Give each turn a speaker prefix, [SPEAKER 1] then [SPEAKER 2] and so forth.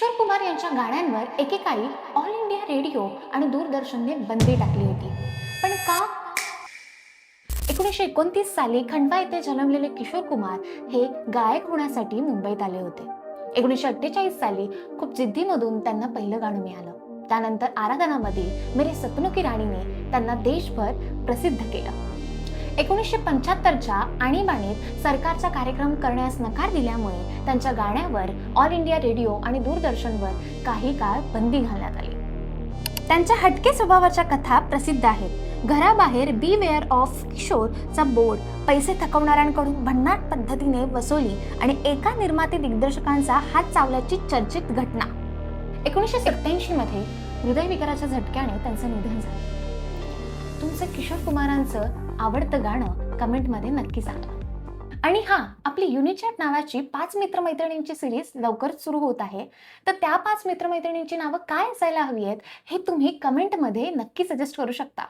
[SPEAKER 1] किशोर कुमार यांच्या गाण्यांवर एकेकाळी ऑल इंडिया रेडिओ आणि दूरदर्शनने बंदी टाकली होती. पण का? 1929 साली खंडवा येथे जन्मलेले किशोर कुमार हे गायक होण्यासाठी मुंबईत आले होते. 1948 साली खूप जिद्दीमधून त्यांना पहिलं गाणं मिळालं. त्यानंतर आराधनामधील मेरे सपनों की राणीने त्यांना देशभर प्रसिद्ध केलं. 1975च्या आणीबाणीत सरकारचा कार्यक्रम करण्यास नकार दिल्यामुळे त्यांच्या गाण्यावर ऑल इंडिया रेडिओ आणि दूरदर्शनवर काही काळ बंदी घालण्यात आली. त्यांच्या हटके स्वभावाच्या कथा प्रसिद्ध आहेत. घराबाहेर बी वेअर ऑफ किशोरचा बोर्ड, पैसे थकवणाऱ्यांकडून भन्नाट पद्धतीने वसुली आणि एका निर्माते दिग्दर्शकांचा हात चावल्याची चर्चित घटना. 1987 मध्ये हृदयविकाराच्या झटक्याने त्यांचं निधन झालं. तुमचं किशोर कुमारांचं आवडतं गाणं कमेंटमध्ये नक्की सांगा. आणि हां, आपली युनिचॅट नावाची 5 मित्रमैत्रिणींची सिरीज लवकरच सुरू होत आहे. तर त्या 5 मित्रमैत्रिणींची नावं काय असायला हवी आहेत हे तुम्ही कमेंटमध्ये नक्की सजेस्ट करू शकता.